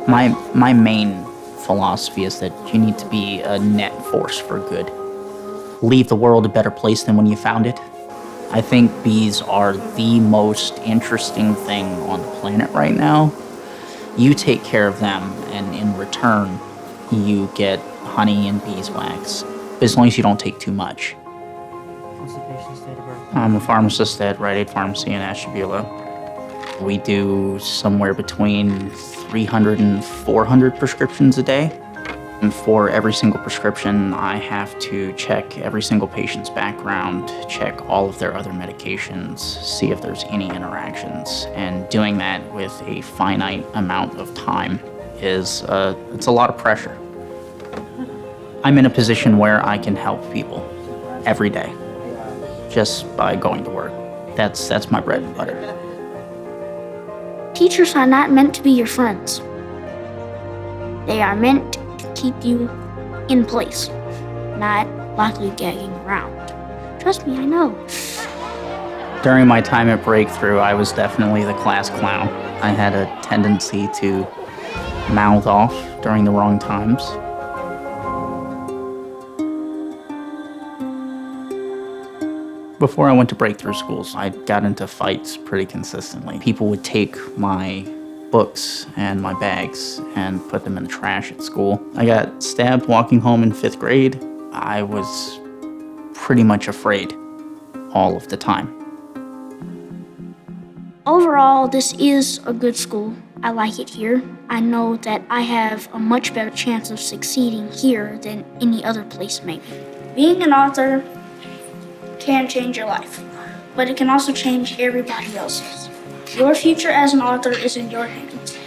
My main philosophy is that you need to be a net force for good. Leave the world a better place than when you found it. I think bees are the most interesting thing on the planet right now. You take care of them, and in return, you get honey and beeswax, as long as you don't take too much. What's the patient's date of birth? I'm a pharmacist at Rite Aid Pharmacy in Ashtabula. We do somewhere between 300 and 400 prescriptions a day. And for every single prescription, I have to check every single patient's background, check all of their other medications, see if there's any interactions. And doing that with a finite amount of time it's a lot of pressure. I'm in a position where I can help people every day just by going to work. That's my bread and butter. Teachers are not meant to be your friends. They are meant to keep you in place, not lollygagging around. Trust me, I know. During my time at Breakthrough, I was definitely the class clown. I had a tendency to mouth off during the wrong times. Before I went to Breakthrough schools, I got into fights pretty consistently. People would take my books and my bags and put them in the trash at school. I got stabbed walking home in 5th grade. I was pretty much afraid all of the time. Overall, this is a good school. I like it here. I know that I have a much better chance of succeeding here than any other place maybe. Being an author can change your life, but it can also change everybody else's. Your future as an author is in your hands.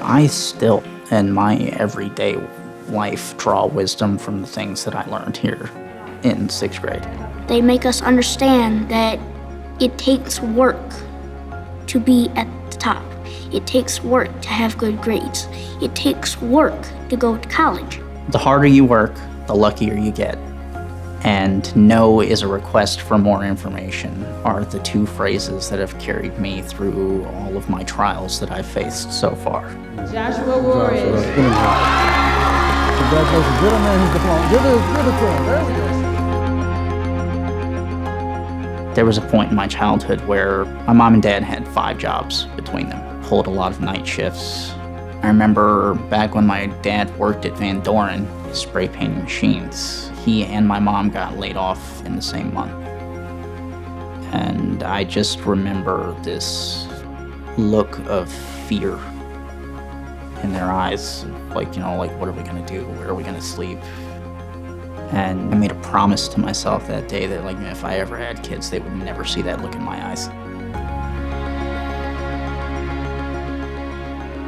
I still, in my everyday life, draw wisdom from the things that I learned here in 6th grade. They make us understand that it takes work to be at the top. It takes work to have good grades. It takes work to go to college. The harder you work, the luckier you get. And no is a request for more information are the two phrases that have carried me through all of my trials that I've faced so far. Joshua Warriors. Congratulations. Get a man his diploma. Give it to him. There we go. There was a point in my childhood where my mom and dad had 5 jobs between them, pulled a lot of night shifts. I remember back when my dad worked at Van Doren, spray painting machines, he and my mom got laid off in the same month. And I just remember this look of fear in their eyes, like, what are we gonna do? Where are we gonna sleep? And I made a promise to myself that day that, if I ever had kids, they would never see that look in my eyes.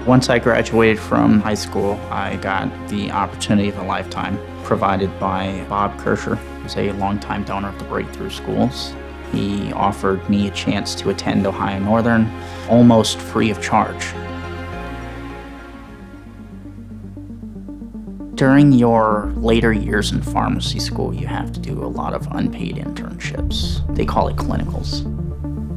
Once I graduated from high school, I got the opportunity of a lifetime provided by Bob Kirscher, who's a longtime donor of the Breakthrough Schools. He offered me a chance to attend Ohio Northern almost free of charge. During your later years in pharmacy school, you have to do a lot of unpaid internships. They call it clinicals.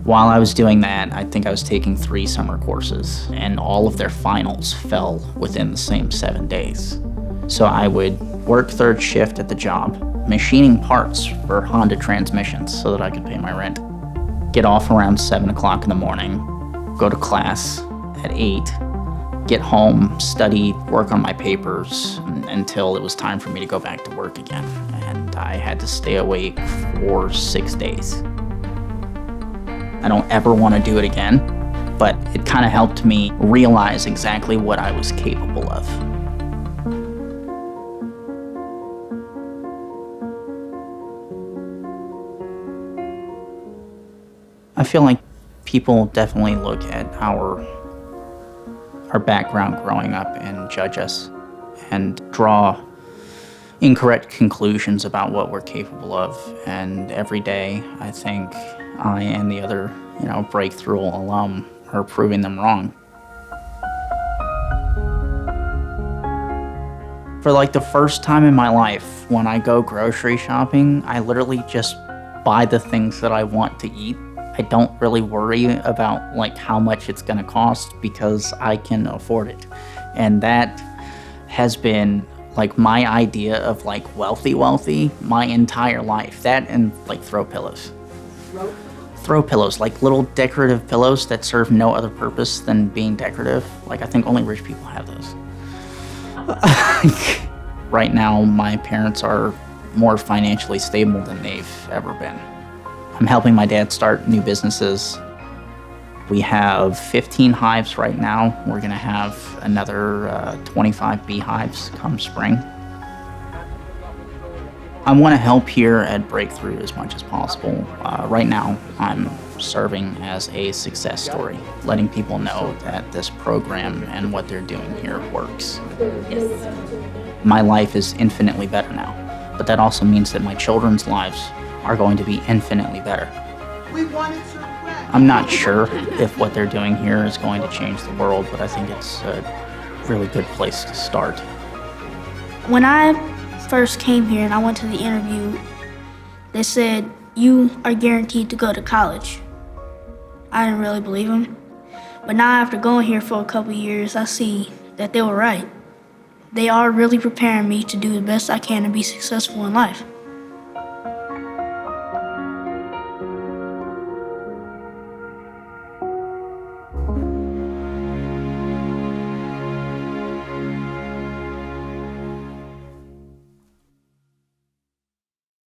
While I was doing that, I think I was taking 3 summer courses, and all of their finals fell within the same 7 days. So I would work 3rd shift at the job, machining parts for Honda transmissions so that I could pay my rent. Get off around 7 o'clock in the morning, go to class at 8, get home, study, work on my papers until it was time for me to go back to work again. And I had to stay awake for 6 days. I don't ever want to do it again, but it kind of helped me realize exactly what I was capable of. I feel like people definitely look at our background growing up and judge us and draw incorrect conclusions about what we're capable of. And every day, I think I and the other, Breakthrough alum are proving them wrong. For the first time in my life, when I go grocery shopping, I literally just buy the things that I want to eat I don't really worry about like how much it's gonna cost because I can afford it. And that has been like my idea of like wealthy my entire life. That and like throw pillows. Throw pillows, like little decorative pillows that serve no other purpose than being decorative. Like I think only rich people have those. Right now, my parents are more financially stable than they've ever been. I'm helping my dad start new businesses. We have 15 hives right now. We're gonna have another 25 beehives come spring. I wanna help here at Breakthrough as much as possible. Right now, I'm serving as a success story, letting people know that this program and what they're doing here works. My life is infinitely better now, but that also means that my children's lives are going to be infinitely better. I'm not sure if what they're doing here is going to change the world, but I think it's a really good place to start. When I first came here and I went to the interview, they said, "You are guaranteed to go to college." I didn't really believe them. But now after going here for a couple years, I see that they were right. They are really preparing me to do the best I can to be successful in life.